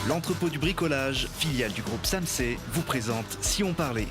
L'entrepôt du bricolage, filiale du groupe Samsey, vous présente Si on parlait.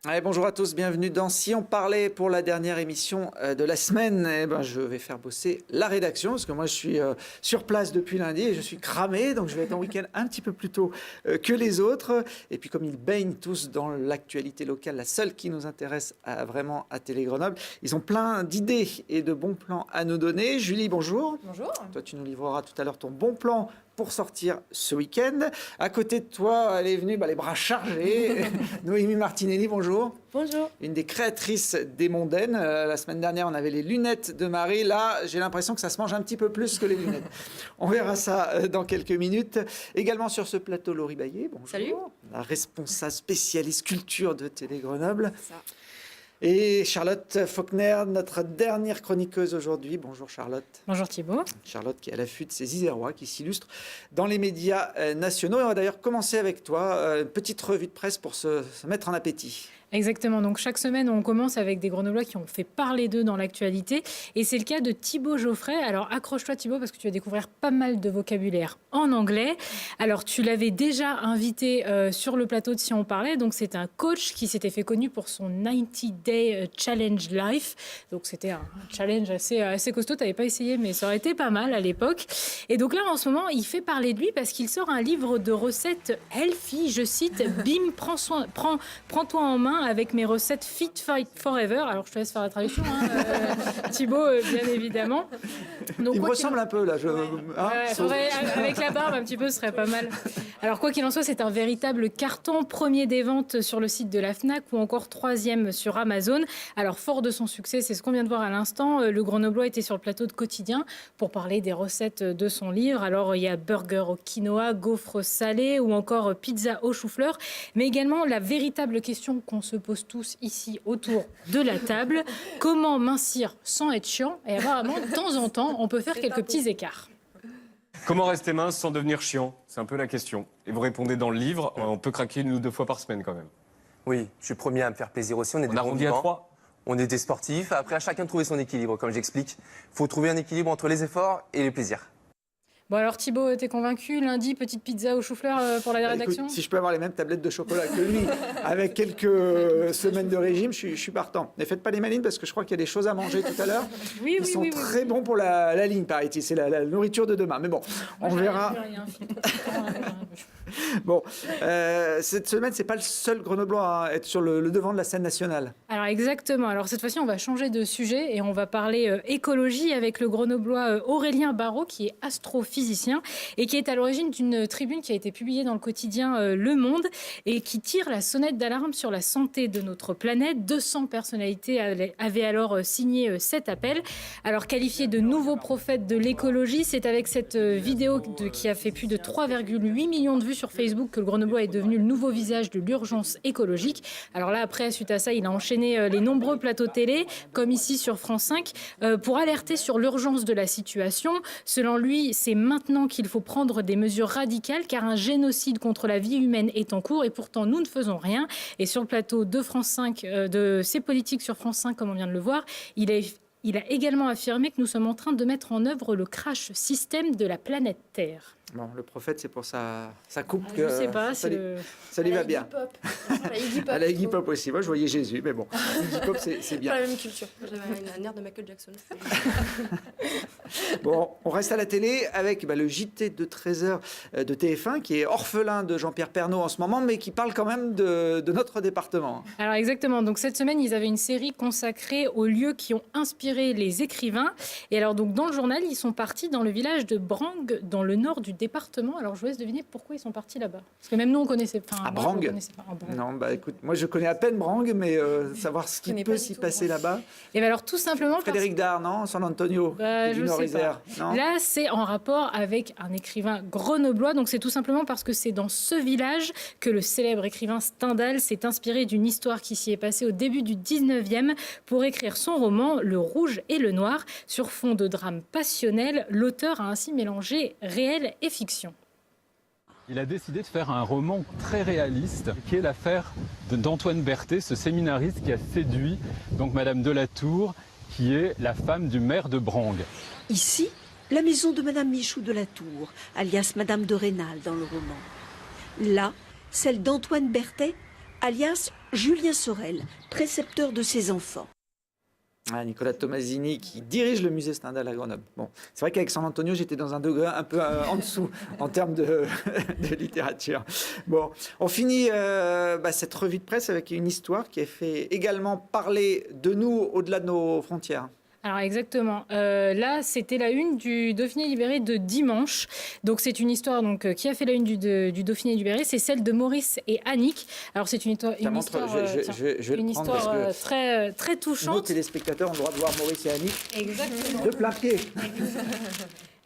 Allez, bonjour à tous, bienvenue dans Si on parlait pour la dernière émission de la semaine. Je vais faire bosser la rédaction parce que moi je suis sur place depuis lundi et je suis cramé, donc je vais être en week-end un petit peu plus tôt que les autres. Et puis comme ils baignent tous dans l'actualité locale, la seule qui nous intéresse vraiment à Télé Grenoble, ils ont plein d'idées et de bons plans à nous donner. Julie, bonjour. Bonjour. Toi, tu nous livreras tout à l'heure ton bon plan pour sortir ce week-end. À côté de toi, elle est venue les bras chargés. Noémie Martinelli, bonjour. Bonjour. Une des créatrices des Mondaines. La semaine dernière, on avait les lunettes de Marie. Là, j'ai l'impression que ça se mange un petit peu plus que les lunettes. On verra ça dans quelques minutes. Également sur ce plateau, Laurie Baillet. Bonjour. Salut. La responsable spécialiste culture de Télé Grenoble. Ça. Et Charlotte Faulkner, notre dernière chroniqueuse aujourd'hui. Bonjour Charlotte. Bonjour Thibaut. Charlotte qui est à l'affût de ces Isérois qui s'illustrent dans les médias nationaux. Et on va d'ailleurs commencer avec toi, une petite revue de presse pour se mettre en appétit. Exactement. Donc chaque semaine, on commence avec des Grenoblois qui ont fait parler d'eux dans l'actualité. Et c'est le cas de Thibaut Geoffrey. Alors accroche-toi Thibaut parce que tu vas découvrir pas mal de vocabulaire en anglais. Alors tu l'avais déjà invité sur le plateau de Si on parlait. Donc c'est un coach qui s'était fait connu pour son 90-day challenge life. Donc c'était un challenge assez costaud. Tu n'avais pas essayé mais ça aurait été pas mal à l'époque. Et donc là en ce moment, il fait parler de lui parce qu'il sort un livre de recettes healthy. Je cite, bim, prends-toi en main avec mes recettes Fit Fight Forever. Alors, je te laisse faire la traduction, Thibaut, bien évidemment. Donc, il me ressemble un peu, là. Avec la barbe, un petit peu, ce serait pas mal. Alors, quoi qu'il en soit, c'est un véritable carton. Premier des ventes sur le site de la FNAC ou encore troisième sur Amazon. Alors, fort de son succès, c'est ce qu'on vient de voir à l'instant. Le Grenoblois était sur le plateau de Quotidien pour parler des recettes de son livre. Alors, il y a burger au quinoa, gaufres salées ou encore pizza au chou-fleur. Mais également, la véritable question qu'on se pose tous ici autour de la table. Comment mincir sans être chiant? Et apparemment, de temps en temps, on peut faire quelques petits écarts. Comment rester mince sans devenir chiant? C'est un peu la question. Et vous répondez dans le livre, on peut craquer 1 ou 2 fois par semaine quand même. Oui, je suis premier à me faire plaisir aussi. On arrondit à 3. On est des sportifs. Après, à chacun de trouver son équilibre. Comme j'explique, il faut trouver un équilibre entre les efforts et les plaisirs. Bon alors Thibaut, t'es convaincu? Lundi, petite pizza au chou-fleur pour la rédaction? Écoute, si je peux avoir les mêmes tablettes de chocolat que lui, avec quelques semaines de régime, je suis partant. Ne faites pas les malines parce que je crois qu'il y a des choses à manger tout à l'heure. Ils sont très bons pour la ligne, paraît-il. C'est la nourriture de demain. Mais bon, on verra. Bon, cette semaine, c'est pas le seul Grenoblois à être sur le devant de la scène nationale. Alors exactement. Alors cette fois-ci, on va changer de sujet et on va parler écologie avec le Grenoblois Aurélien Barraud, qui est astrophysicien et qui est à l'origine d'une tribune qui a été publiée dans le quotidien Le Monde et qui tire la sonnette d'alarme sur la santé de notre planète. 200 personnalités avaient alors signé cet appel. Alors qualifié de nouveau prophète de l'écologie, c'est avec cette vidéo qui a fait plus de 3,8 millions de vues sur Facebook que le Grenoblois est devenu le nouveau visage de l'urgence écologique. Alors là, après, suite à ça, il a enchaîné les nombreux plateaux télé, comme ici sur France 5, pour alerter sur l'urgence de la situation. Selon lui, c'est maintenant qu'il faut prendre des mesures radicales car un génocide contre la vie humaine est en cours et pourtant nous ne faisons rien. Et sur le plateau de France 5, de C'est politique sur France 5, comme on vient de le voir, il a également affirmé que nous sommes en train de mettre en œuvre le crash système de la planète Terre. Bon, le prophète, c'est pour sa coupe Je ne sais pas, ça lui va bien. À la Iggy Pop aussi. Moi, je voyais Jésus, mais bon, Iggy Pop, c'est bien. Pas la même culture. J'avais un air de Michael Jackson. Bon, on reste à la télé avec le JT de 13h de TF1, qui est orphelin de Jean-Pierre Pernaut en ce moment, mais qui parle quand même de notre département. Alors exactement. Donc cette semaine, ils avaient une série consacrée aux lieux qui ont inspiré les écrivains. Et alors donc dans le journal, ils sont partis dans le village de Brang, dans le nord du département. Alors je vous laisse deviner pourquoi ils sont partis là-bas. Parce que même nous, on connaissait pas. À Brang. Non, écoute, moi je connais à peine Brang, mais savoir ce qui peut s'y passer là-bas. Et bien alors tout simplement. Frédéric Dard, non, San Antonio. Je sais pas. Non. Là, c'est en rapport avec un écrivain grenoblois. Donc c'est tout simplement parce que c'est dans ce village que le célèbre écrivain Stendhal s'est inspiré d'une histoire qui s'y est passée au début du 19e pour écrire son roman Le Rouge et le Noir. Sur fond de drame passionnel, l'auteur a ainsi mélangé réel et fiction. Il a décidé de faire un roman très réaliste, qui est l'affaire d'Antoine Berthet, ce séminariste qui a séduit donc Madame de la Tour qui est la femme du maire de Brangue. Ici, la maison de Madame Michou de la Tour, alias Madame de Rênal dans le roman. Là, celle d'Antoine Berthet, alias Julien Sorel, précepteur de ses enfants. Ah, Nicolas Tomasini qui dirige le musée Stendhal à Grenoble. Bon, c'est vrai qu'avec San Antonio, j'étais dans un degré un peu en dessous en termes de littérature. Bon, on finit cette revue de presse avec une histoire qui a fait également parler de nous au-delà de nos frontières. Alors exactement. Là, c'était la une du Dauphiné libéré de dimanche. Donc c'est une histoire qui a fait la une du Dauphiné libéré. C'est celle de Maurice et Annick. Alors c'est une histoire très très touchante. Nos téléspectateurs ont le droit de voir Maurice et Annick. Exactement. De plein pied.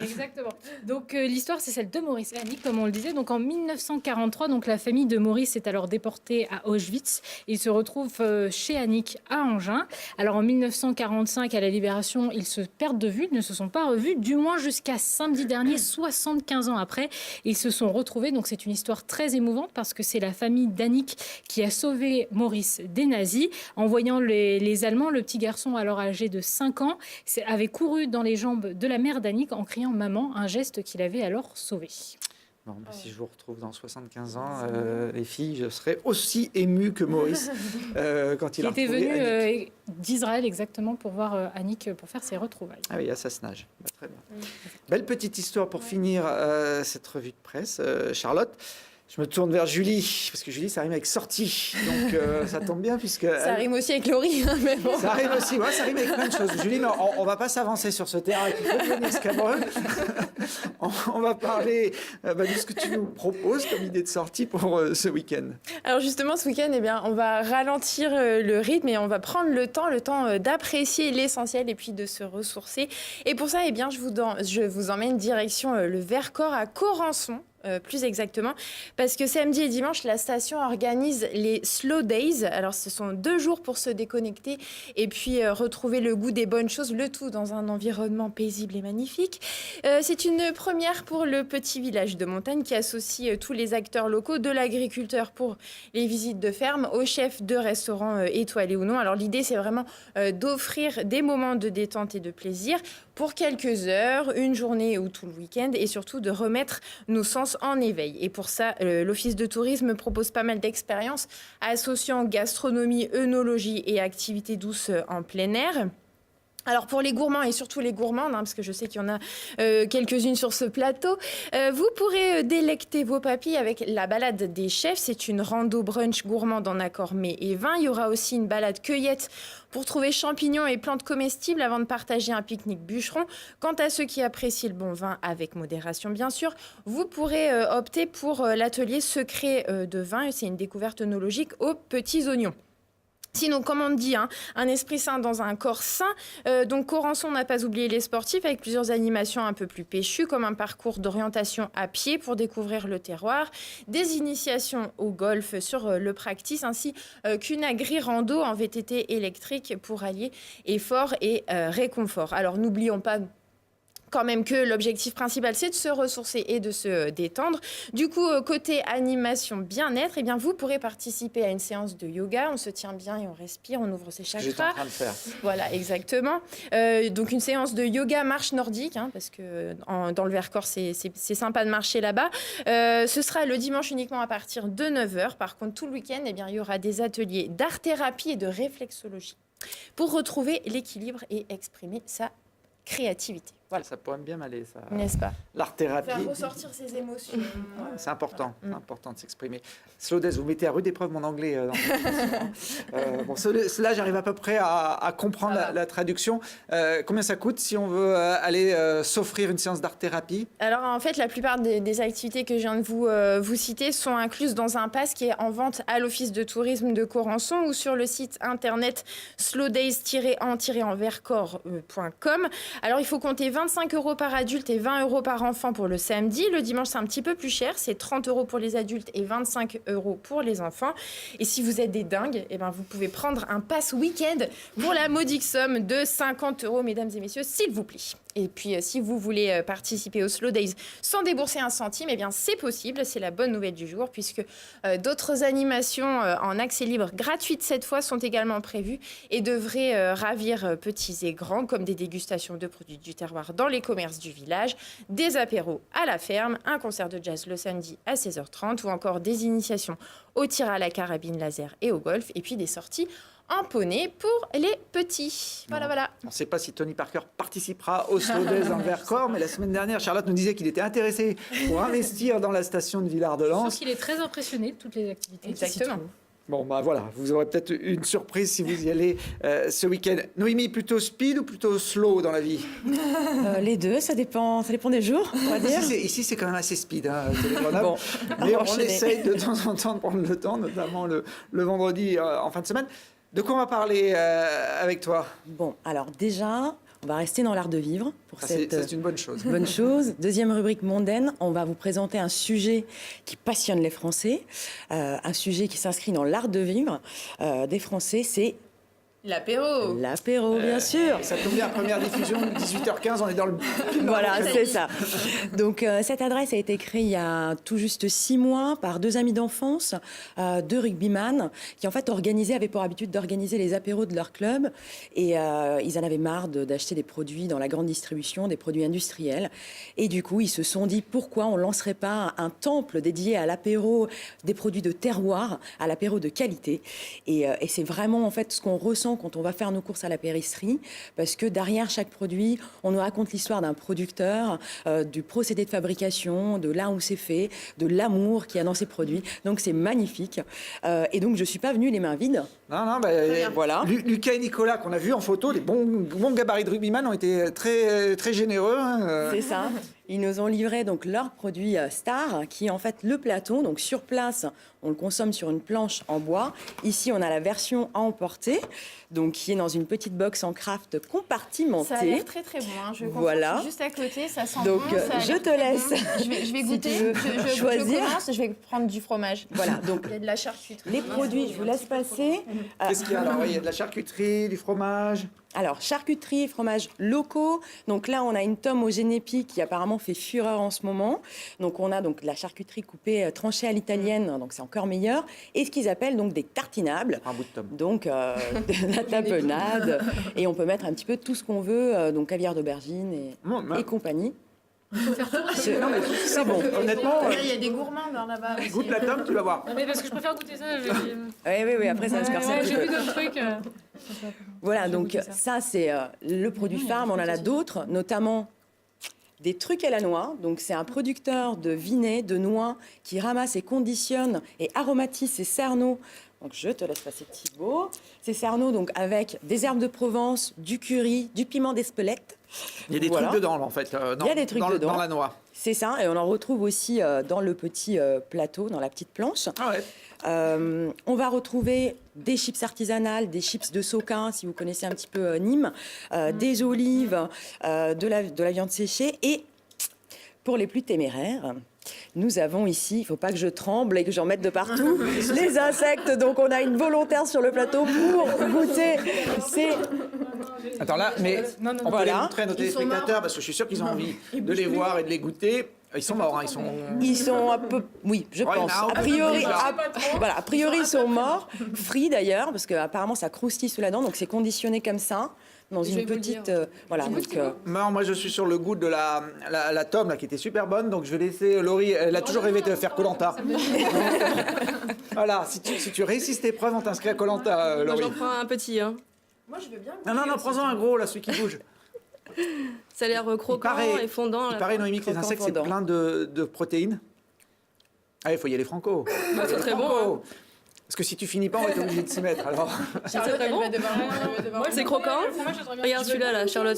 Exactement. Donc l'histoire, c'est celle de Maurice et Annick, comme on le disait. Donc en 1943, donc la famille de Maurice est alors déportée à Auschwitz. Il se retrouve chez Annick à Engins. Alors en 1945, à la Libération, ils se perdent de vue, ils ne se sont pas revus, du moins jusqu'à samedi dernier, 75 ans après. Ils se sont retrouvés. Donc c'est une histoire très émouvante parce que c'est la famille d'Annick qui a sauvé Maurice des nazis. En voyant les Allemands, le petit garçon, alors âgé de 5 ans, avait couru dans les jambes de la mère d'Annick en criant maman, un geste qu'il avait alors sauvé. Bon, si je vous retrouve dans 75 ans, les filles, je serai aussi émue que Maurice quand il a était retrouvé venu d'Israël exactement pour voir Annick pour faire ses retrouvailles. Ah oui, ça se nage. Très bien. Belle petite histoire pour finir cette revue de presse. Charlotte, je me tourne vers Julie, parce que Julie, ça rime avec sortie. Donc, ça tombe bien, puisque... Ça rime aussi avec Laurie. Mais bon. Ça rime aussi, ouais, ça rime avec plein de choses. Julie, mais on ne va pas s'avancer sur ce terrain qui peut devenir scabreux. On va parler de ce que tu nous proposes comme idée de sortie pour ce week-end. Alors justement, ce week-end, on va ralentir le rythme et on va prendre le temps d'apprécier l'essentiel et puis de se ressourcer. Et pour ça, je vous emmène direction le Vercors à Corançon. Plus exactement, parce que samedi et dimanche, la station organise les Slow Days. Alors, ce sont 2 jours pour se déconnecter et puis retrouver le goût des bonnes choses, le tout dans un environnement paisible et magnifique. C'est une première pour le petit village de montagne qui associe tous les acteurs locaux, de l'agriculteur pour les visites de ferme, au chef de restaurants étoilés ou non. Alors, l'idée, c'est vraiment d'offrir des moments de détente et de plaisir pour quelques heures, une journée ou tout le week-end, et surtout de remettre nos sens en éveil. Et pour ça, l'Office de tourisme propose pas mal d'expériences associant gastronomie, œnologie et activités douces en plein air. Alors pour les gourmands et surtout les gourmandes, parce que je sais qu'il y en a quelques-unes sur ce plateau, vous pourrez délecter vos papilles avec la balade des chefs. C'est une rando brunch gourmande en accord mets et vin. Il y aura aussi une balade cueillette pour trouver champignons et plantes comestibles avant de partager un pique-nique bûcheron. Quant à ceux qui apprécient le bon vin, avec modération bien sûr, vous pourrez opter pour l'atelier secret de vin. C'est une découverte œnologique aux petits oignons. Sinon, comme on dit, un esprit sain dans un corps sain. Donc, Corançon n'a pas oublié les sportifs avec plusieurs animations un peu plus péchues, comme un parcours d'orientation à pied pour découvrir le terroir, des initiations au golf sur le practice, ainsi qu'une agri-rando en VTT électrique pour allier effort et réconfort. Alors, n'oublions pas quand même que l'objectif principal, c'est de se ressourcer et de se détendre. Du coup, côté animation bien-être, vous pourrez participer à une séance de yoga. On se tient bien et on respire, on ouvre ses chakras. J'étais en train de faire. Voilà, exactement. Donc, une séance de yoga marche nordique, parce que dans le Vercors, c'est sympa de marcher là-bas. Ce sera le dimanche uniquement à partir de 9h. Par contre, tout le week-end, il y aura des ateliers d'art-thérapie et de réflexologie pour retrouver l'équilibre et exprimer sa créativité. Voilà. Ça pourrait bien m'aller, ça. N'est-ce pas? L'art-thérapie. Faire ressortir ses émotions. C'est important, c'est important de s'exprimer. Slow Days, vous mettez à rude épreuve mon anglais. Dans cela, j'arrive à peu près à comprendre la traduction. Combien ça coûte si on veut aller s'offrir une séance d'art-thérapie? Alors, en fait, la plupart des activités que je viens de vous citer sont incluses dans un pass qui est en vente à l'Office de tourisme de Corançon ou sur le site internet slowdays-en-vercors.com. Alors, il faut compter 25 € par adulte et 20 € par enfant pour le samedi. Le dimanche, c'est un petit peu plus cher. C'est 30 € pour les adultes et 25 € pour les enfants. Et si vous êtes des dingues, vous pouvez prendre un pass week-end pour la modique somme de 50 €, mesdames et messieurs, s'il vous plaît. Et puis, si vous voulez participer au Slow Days sans débourser un centime, eh bien, c'est possible. C'est la bonne nouvelle du jour, puisque d'autres animations en accès libre gratuites cette fois sont également prévues et devraient ravir petits et grands, comme des dégustations de produits du terroir dans les commerces du village, des apéros à la ferme, un concert de jazz le samedi à 16h30 ou encore des initiations au tir à la carabine laser et au golf, et puis des sorties en poney pour les petits. Voilà. On ne sait pas si Tony Parker participera au Slow Days dans le Vercors, mais la semaine dernière, Charlotte nous disait qu'il était intéressé pour investir dans la station de Je Villard-de-Lans. pense qu'il est très impressionné de toutes les activités. Exactement. Bon, bah voilà, vous aurez peut-être une surprise si vous y allez ce week-end. Noémie, plutôt speed ou plutôt slow dans la vie? Les deux, ça dépend des jours, on va dire. Ici, c'est quand même assez speed, hein, Grenoble. Bon, Mais on enchaîner. essaye de temps en temps de prendre le temps, notamment le vendredi en fin de semaine. De quoi on va parler avec toi? Bon, alors déjà, on va rester dans l'art de vivre pour Ça, cette c'est une bonne chose. bonne chose. Deuxième rubrique mondaine, on va vous présenter un sujet qui passionne les Français, un sujet qui s'inscrit dans l'art de vivre des Français, c'est L'apéro. l'apéro, bien sûr. Ça tombe bien, première diffusion, 18h15, on est dans le... Voilà, c'est ça. Donc, cette adresse a été créée il y a tout juste 6 mois par 2 amis d'enfance, 2 rugbyman, qui en fait avaient pour habitude d'organiser les apéros de leur club. Et ils en avaient marre d'acheter des produits dans la grande distribution, des produits industriels. Et du coup, ils se sont dit pourquoi on ne lancerait pas un temple dédié à l'apéro des produits de terroir, à l'apéro de qualité. Et c'est vraiment en fait ce qu'on ressent quand on va faire nos courses à la péristrie, parce que derrière chaque produit, on nous raconte l'histoire d'un producteur, du procédé de fabrication, de là où c'est fait, de l'amour qu'il y a dans ces produits. Donc c'est magnifique. Et donc je ne suis pas venue les mains vides. Non, Voilà. Lucas et Nicolas, qu'on a vus en photo, des bons gabarits de rugbyman, ont été très, très généreux. Hein. C'est ça. Ils nous ont livré donc leur produit star, qui est en fait le plateau. Donc sur place, on le consomme sur une planche en bois. Ici, on a la version à emporter, donc qui est dans une petite box en craft compartimentée. Ça a l'air très très bon. Hein. Je Voilà. juste à côté, ça sent Donc, bon. Ça a je l'air te très laisse. bon. Je vais Si goûter. tu veux Je choisir. commence. Je vais prendre du fromage. Voilà. Donc Il y a de la charcuterie. les produits, je vous laisse passer. Qu'est-ce qu'il y a alors? Il y a de la charcuterie, du fromage. Alors, charcuterie, fromages locaux. Donc là, on a une tome au génépi qui apparemment fait fureur en ce moment. Donc on a donc de la charcuterie coupée, tranchée à l'italienne, donc c'est encore meilleur. Et ce qu'ils appellent donc des tartinables. Un bout de tome. Donc de la tapenade. Et on peut mettre un petit peu tout ce qu'on veut, donc caviar d'aubergine et compagnie. C'est bon. Honnêtement, Il y a des gourmands là-bas. aussi. goûte la tome, tu vas voir. Non, mais parce que je préfère goûter ça. Oui, après ça va se corser un petit J'ai peu. vu d'autres trucs. Voilà, donc goûter ça. ça c'est le produit phare, mais on en a d'autres, notamment des trucs à la noix. Donc c'est un producteur de vinets, de noix, qui ramasse et conditionne et aromatise ses cerneaux. Donc je te laisse passer Thibaut. Ces cerneaux donc avec des herbes de Provence, du curry, du piment d'Espelette. Il y a des Voilà. trucs dedans, là, en fait. Il y a des trucs dedans. Dans la noix. C'est ça, et on en retrouve aussi dans le petit plateau, dans la petite planche. Ah ouais. On va retrouver des chips artisanales, des chips de Soquin, si vous connaissez un petit peu Nîmes, des olives, de la viande séchée. Et pour les plus téméraires, nous avons ici, il ne faut pas que je tremble et que j'en mette de partout, les insectes. Donc on a une volontaire sur le plateau pour goûter. C'est Attends là, mais on peut Voilà. les montrer à nos téléspectateurs parce que je suis sûr qu'ils ont envie de les voir et de les goûter. Ils sont morts, hein, Ils sont un peu, oui, je Right pense. now. A priori, ils sont morts, frits d'ailleurs, parce qu'apparemment ça croustille sous la dent, donc c'est conditionné comme ça, dans une petite, voilà. Donc, Non, moi je suis sur le goût de la tome là, qui était super bonne, donc je vais laisser Laurie. Elle a toujours rêvé de faire Koh-Lanta. Voilà, si tu réussis cette épreuve, on t'inscrit à Koh-Lanta, Moi, Laurie. j'en prends un petit. Hein. Moi, je veux bien. Non, prends-en un gros là, celui qui bouge. Ça a l'air croquant et fondant. Il paraît, Noémie, que les Croquant, insectes c'est fondant. plein de protéines. Ah, il faut y aller franco. Bah, c'est très bon. Hein. Parce que si tu finis pas, on va être obligé de s'y mettre. Alors, C'est très bon. C'est croquant. Regarde celui-là, là, Charlotte.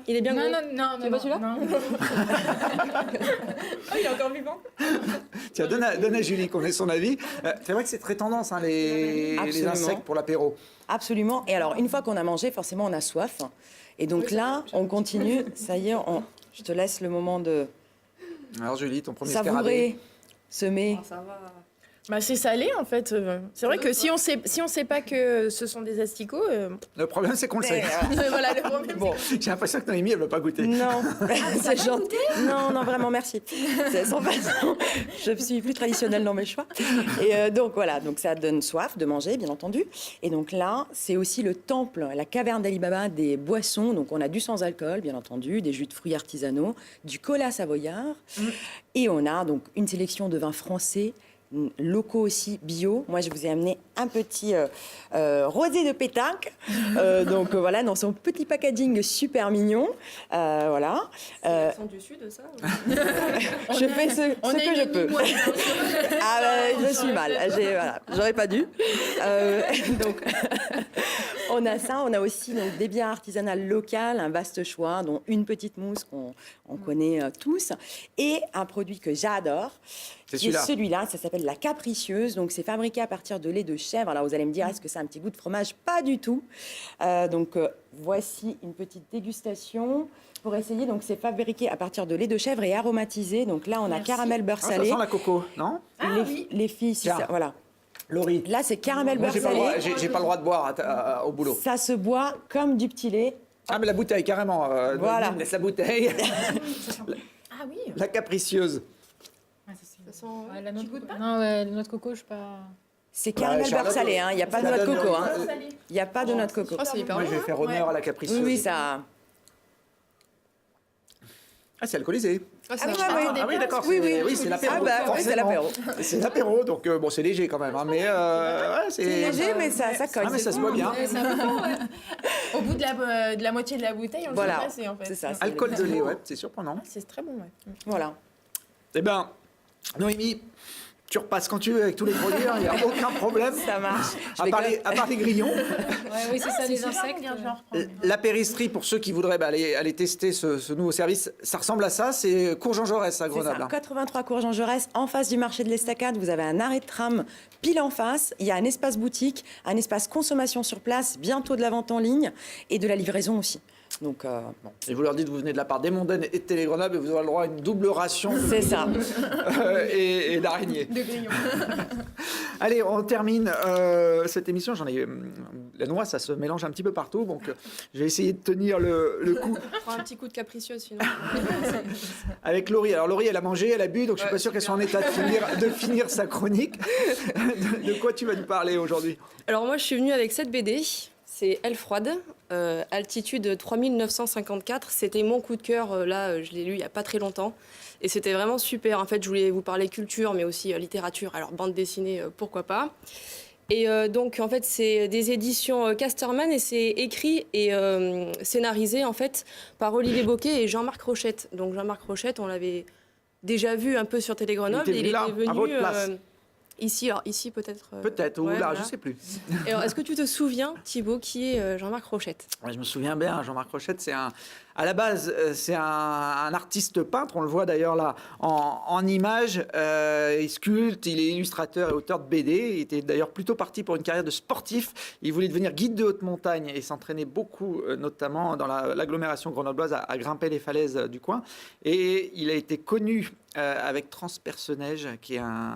Il est bien gros. Non, Tu veux pas celui-là non. Il est encore vivant. tiens, donne à Julie qu'on ait son avis. C'est vrai que c'est très tendance, hein, les Absolument. insectes pour l'apéro. absolument. Et alors, une fois qu'on a mangé, forcément, on a soif. Et donc là, on continue. Ça y est, je te laisse le moment de Alors Julie, ton premier scarabée. savourer, semer. Ça va. Bah, c'est salé en fait. C'est vrai que si on sait pas que ce sont des asticots. Le problème, c'est qu'on le sait. Voilà, le problème. Bon, j'ai l'impression que Noémie, elle veut pas goûter. Non, c'est gentil. Non, vraiment, merci. C'est sans façon. Je suis plus traditionnelle dans mes choix. Et donc voilà, donc ça donne soif de manger, bien entendu. Et donc là, c'est aussi le temple, la caverne d'Ali Baba des boissons. Donc on a du sans alcool, bien entendu, des jus de fruits artisanaux, du cola savoyard, et on a donc une sélection de vins français. Locaux aussi, bio. Moi, je vous ai amené un petit rosé de pétanque. Donc voilà, dans son petit packaging super mignon. Voilà. L'accent du sud, ça Je fais ce que je peux. Je suis mal. Voilà, j'aurais pas dû. Donc, on a ça. On a aussi donc, des bières artisanales locales, un vaste choix, dont une petite mousse qu'on connaît tous. Et un produit que j'adore. C'est celui-là, ça s'appelle la capricieuse. Donc, c'est fabriqué à partir de lait de chèvre. Alors, vous allez me dire, est-ce que ça a un petit goût de fromage? Pas du tout. Voici une petite dégustation pour essayer. Donc, c'est fabriqué à partir de lait de chèvre et aromatisé. Donc, là, on a caramel beurre salé. Ça sent la coco, non? Les filles, si ça, voilà. Laurie. Là, c'est caramel beurre salé. J'ai pas le droit de boire au boulot. Ça se boit comme du petit lait. Ah, mais la bouteille, carrément. Voilà. Laisse la bouteille. Ah oui. La capricieuse. La noix de coco. Non, la noix de coco, je sais pas. C'est caramel beurre salé, hein. Il n'y a pas de noix de coco. Il n'y a pas de noix de coco. C'est hyper Moi, je vais faire honneur à la capricieuse. Oui, ça. Ah, c'est alcoolisé. Ah oui, d'accord. Oui, c'est l'apéro. Ah bah, oui, c'est l'apéro. C'est l'apéro, donc bon, c'est léger quand même. Hein, mais c'est léger, mais ça colle. Ah, mais ça se voit bien. Au bout de la moitié de la bouteille, on le voilà. sait passer en fait. C'est ça. Alcool de lait, ouais, c'est surprenant. C'est très bon, ouais. Voilà. Eh bien, Noémie, tu repasses quand tu veux avec tous les produits, il n'y a aucun problème. Ça marche. À part les grillons. Oui, c'est ça, les insectes. L'apéristerie, pour ceux qui voudraient aller tester ce nouveau service, ça ressemble à ça. C'est Cours Jean Jaurès à Grenoble. Ça, 83 Cours Jean Jaurès, en face du marché de l'Estacade. Vous avez un arrêt de tram pile en face. Il y a un espace boutique, un espace consommation sur place, bientôt de la vente en ligne et de la livraison aussi. Donc, Et vous leur dites que vous venez de la part des Mondaines et de Télé Grenoble et vous aurez le droit à une double ration. C'est ça. Et d'araignées. De grillons. Allez, on termine cette émission. La noix, ça se mélange un petit peu partout. Donc, je vais essayer de tenir le coup. Prends un petit coup de capricieuse sinon. Avec Laurie. Alors, Laurie, elle a mangé, elle a bu. Donc, je suis pas sûr qu'elle soit en état de finir sa chronique. De quoi tu vas nous parler aujourd'hui? Alors moi, je suis venue avec cette BD. C'est Elfroide, altitude 3954. C'était mon coup de cœur. Là, je l'ai lu il n'y a pas très longtemps. Et c'était vraiment super. En fait, je voulais vous parler culture, mais aussi littérature. Alors, bande dessinée, pourquoi pas. Et donc, en fait, c'est des éditions Casterman et c'est écrit et scénarisé, en fait, par Olivier Bocquet et Jean-Marc Rochette. Donc, Jean-Marc Rochette, on l'avait déjà vu un peu sur Télé Grenoble. Il était là, venu à votre place. Ici, alors ici peut-être. Peut-être, ou ouais, là, voilà. je sais plus. Et alors, est-ce que tu te souviens, Thibaut, qui est Jean-Marc Rochette? Ouais, je me souviens bien, Jean-Marc Rochette, à la base, c'est un artiste peintre, on le voit d'ailleurs là en image. Il sculpte, il est illustrateur et auteur de BD. Il était d'ailleurs plutôt parti pour une carrière de sportif. Il voulait devenir guide de haute montagne et s'entraînait beaucoup, notamment dans l'agglomération grenobloise, à grimper les falaises du coin. Et il a été connu avec Transperce-Neige, qui est une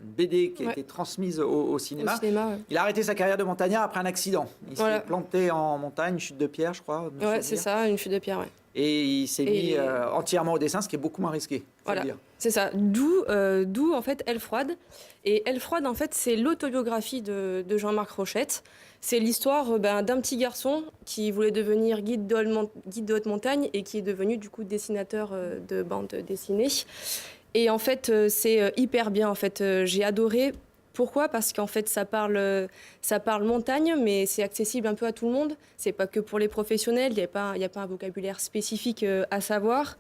BD qui a été transmise au cinéma. Ouais. Il a arrêté sa carrière de montagnard après un accident. Il s'est planté en montagne, une chute de pierre, je crois. Ouais, c'est ça, une chute de pierre, ouais. Et il s'est mis entièrement au dessin, ce qui est beaucoup moins risqué. Voilà, c'est ça. D'où en fait Elfroide. Et Elfroide, en fait, c'est l'autobiographie de Jean-Marc Rochette. C'est l'histoire d'un petit garçon qui voulait devenir guide de haute montagne et qui est devenu du coup dessinateur de bande dessinée. Et en fait, c'est hyper bien. En fait, j'ai adoré. Pourquoi? Parce qu'en fait, ça parle montagne, mais c'est accessible un peu à tout le monde. C'est pas que pour les professionnels. Il y a pas un vocabulaire spécifique à savoir.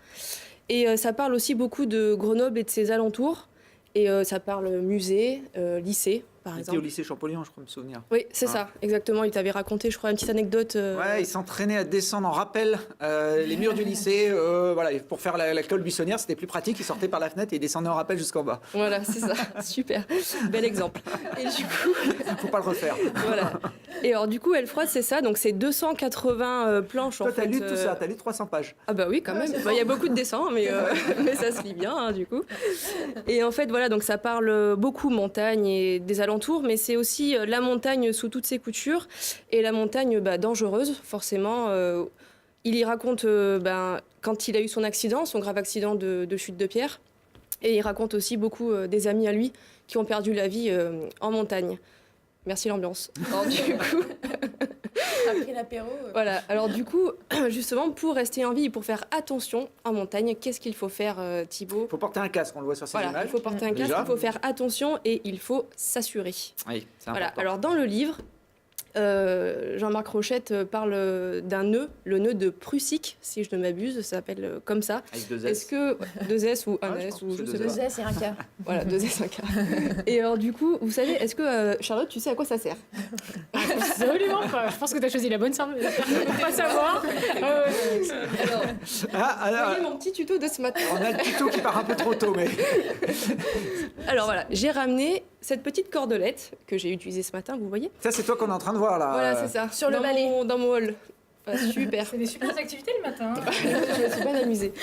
Et ça parle aussi beaucoup de Grenoble et de ses alentours. Et ça parle musée, lycée. par Il était exemple. au lycée Champollion, je crois me souvenir. Oui, c'est Ah. ça, exactement. Il t'avait raconté, je crois, une petite anecdote. Ouais, il s'entraînait à descendre en rappel les murs du lycée. Voilà, et pour faire la colle buissonnière, c'était plus pratique. Il sortait par la fenêtre et il descendait en rappel jusqu'en bas. Voilà, c'est ça. Super. Bel exemple. Et du coup, Faut pas le refaire. voilà. Et alors, du coup, Elle froide, c'est ça. Donc, c'est 280 planches, Toi, en t'as fait. lu tout ça, t'as lu 300 pages. Ah bah oui, quand même. Bah, il y a beaucoup de dessins, mais ça se lit bien, hein, du coup. Et en fait, voilà, donc ça parle beaucoup montagne et des alentours, mais c'est aussi la montagne sous toutes ses coutures et la montagne dangereuse, forcément. Il y raconte quand il a eu son accident, son grave accident de chute de pierre. Et il raconte aussi beaucoup des amis à lui qui ont perdu la vie en montagne. Merci l'ambiance. Alors, du coup... Après l'apéro. Voilà, alors du coup, justement, pour rester en vie et pour faire attention en montagne, qu'est-ce qu'il faut faire, Thibaut? Il faut porter un casque, on le voit sur ces Voilà, images. il faut porter un casque, Déjà. il faut faire attention et il faut s'assurer. Oui, c'est Voilà, important. alors dans le livre, Jean-Marc Rochette parle d'un nœud, le nœud de Prussique, si je ne m'abuse, ça s'appelle comme ça. Avec 2 Est-ce S. que 2 S ou 1 Ah, je S pense ou que je c'est sais 2 pas. S et un K. Voilà, 2 S, 1 K. Et alors du coup, vous savez, est-ce que Charlotte, tu sais à quoi ça sert? Absolument pas. Je pense que tu as choisi la bonne personne pour pas savoir. Alors, Alors, voyez mon petit tuto de ce matin. on a le tuto qui part un peu trop tôt, mais... Alors voilà, j'ai ramené cette petite cordelette que j'ai utilisée ce matin, vous voyez? Ça, c'est toi qu'on est en train de voir, là. Voilà, c'est ça. Sur le Dans balai. Dans mon hall. Ah, super. C'est des super activités le matin. Je me suis pas amusée.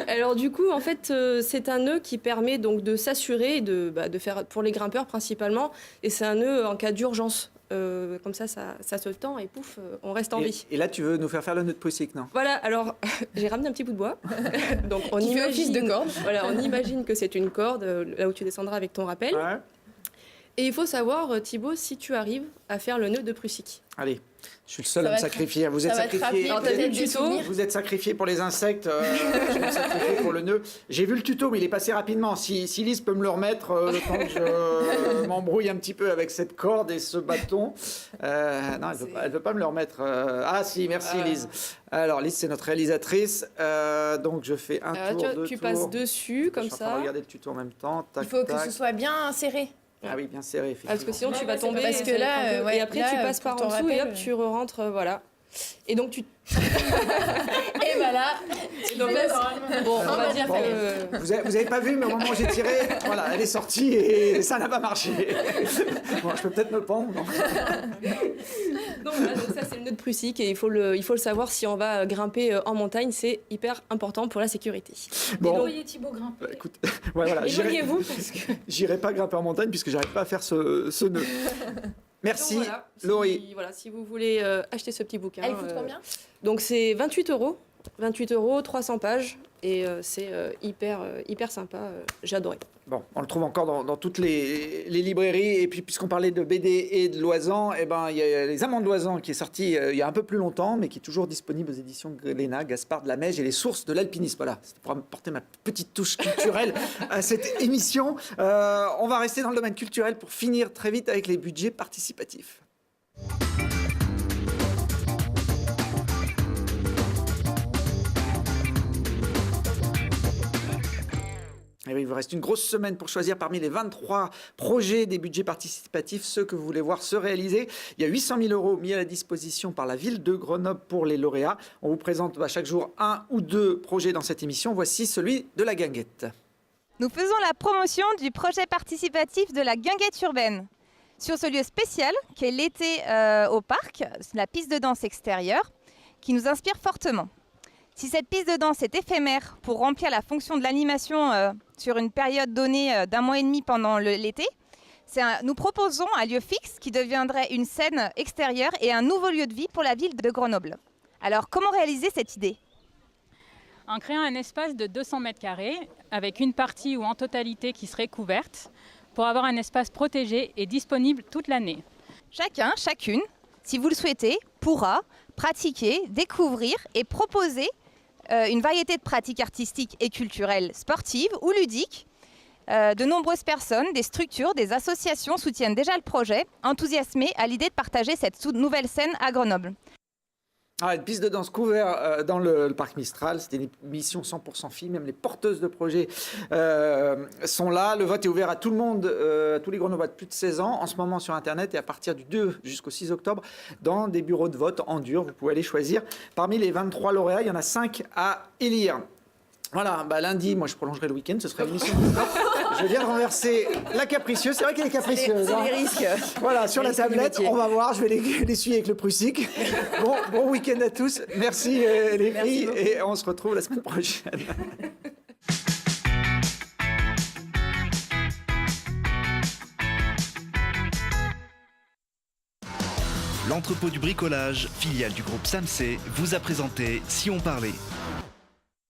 Alors du coup, en fait, c'est un nœud qui permet donc de s'assurer, de faire pour les grimpeurs principalement, et c'est un nœud en cas d'urgence. Comme ça se tend et pouf, on reste en vie. Et là, tu veux nous faire le nœud de Prussique, non? Voilà, alors j'ai ramené un petit bout de bois. Donc on Qui fait imagine, office de corde. Voilà, on imagine que c'est une corde, là où tu descendras avec ton rappel. Ouais. Et il faut savoir, Thibaut, si tu arrives à faire le nœud de Prussique. Allez, je suis le seul Ça à me va te- sacrifier. Vous êtes Ça va te sacrifié. rappeler Alors, t'as vu peut-être le des tuto souvenirs. Vous êtes sacrifié pour les insectes, je vais me sacrifier pour le nœud. J'ai vu le tuto, mais il est passé rapidement. Si Lise peut me le remettre, le temps que je m'embrouille un petit peu avec cette corde et ce bâton. Non, elle veut pas me le remettre. Ah si, merci Lise. Alors Lise, c'est notre réalisatrice. Donc je fais un Alors, tour, deux tu tours. passes dessus, comme Je suis en train de ça. regarder le tuto en même temps. Tac, Il faut que tac. ce soit bien serré. Ah oui, bien serré, effectivement. Parce que sinon tu vas Ouais, tomber. parce que ça va là, être un peu- ouais, et après là, tu passes pour par ton en dessous et rappel, hop, tu rentres, voilà. Et donc tu. Et voilà. Donc là, bon, on va dire Bon. que. Vous avez pas vu, mais au moment où j'ai tiré, voilà, elle est sortie et ça n'a pas marché. Bon, je peux peut-être me pendre. Non Donc voilà, donc ça c'est le nœud de Prussique et il faut le savoir si on va grimper en montagne, c'est hyper important pour la sécurité. Bon, Voyez Thibaut grimper. bah, écoute, ouais, voilà, Éloignez-vous parce que. j'irai pas grimper en montagne puisque j'arrive pas à faire ce nœud. Merci, Donc voilà, Laurie. si vous voulez acheter ce petit bouquin. Elle coûte combien? Donc c'est 28 €. 28 €, 300 pages. Et c'est hyper sympa. J'ai adoré. Bon, on le trouve encore dans toutes les librairies. Et puis, puisqu'on parlait de BD et de Loisan, eh ben, il y a Les Amants de Loisan qui est sorti il y a un peu plus longtemps, mais qui est toujours disponible aux éditions Glénat, Gaspard de la Mège et les sources de l'alpinisme. Voilà, c'est pour apporter ma petite touche culturelle à cette émission. On va rester dans le domaine culturel pour finir très vite avec les budgets participatifs. Et oui, il vous reste une grosse semaine pour choisir parmi les 23 projets des budgets participatifs ceux que vous voulez voir se réaliser. Il y a 800 000 € mis à la disposition par la ville de Grenoble pour les lauréats. On vous présente chaque jour un ou deux projets dans cette émission. Voici celui de la guinguette. Nous faisons la promotion du projet participatif de la guinguette urbaine. Sur ce lieu spécial qu'est l'été au parc, la piste de danse extérieure, qui nous inspire fortement. Si cette piste de danse est éphémère pour remplir la fonction de l'animation sur une période donnée d'1 mois et demi pendant l'été, nous proposons un lieu fixe qui deviendrait une scène extérieure et un nouveau lieu de vie pour la ville de Grenoble. Alors, comment réaliser cette idée ? En créant un espace de 200 mètres carrés, avec une partie ou en totalité qui serait couverte, pour avoir un espace protégé et disponible toute l'année. Chacun, chacune, si vous le souhaitez, pourra pratiquer, découvrir et proposer une variété de pratiques artistiques et culturelles, sportives ou ludiques. De nombreuses personnes, des structures, des associations soutiennent déjà le projet, enthousiasmées à l'idée de partager cette nouvelle scène à Grenoble. Ah, une piste de danse couverte dans le parc Mistral. C'était une émission 100% filles. Même les porteuses de projets sont là. Le vote est ouvert à tout le monde, à tous les Grenoblois de plus de 16 ans, en ce moment sur Internet et à partir du 2 jusqu'au 6 octobre dans des bureaux de vote en dur. Vous pouvez aller choisir. Parmi les 23 lauréats, il y en a 5 à élire. Voilà, lundi, moi je prolongerai le week-end, ce sera une émission. Je viens de renverser la capricieuse. C'est vrai qu'elle est capricieuse. C'est les risques. Voilà, sur la tablette, on va voir. Je vais l'essuyer avec le Prussique. Bon week-end à tous. Merci les filles. Et on se retrouve la semaine prochaine. L'entrepôt du bricolage, filiale du groupe Samsé, vous a présenté Si on parlait.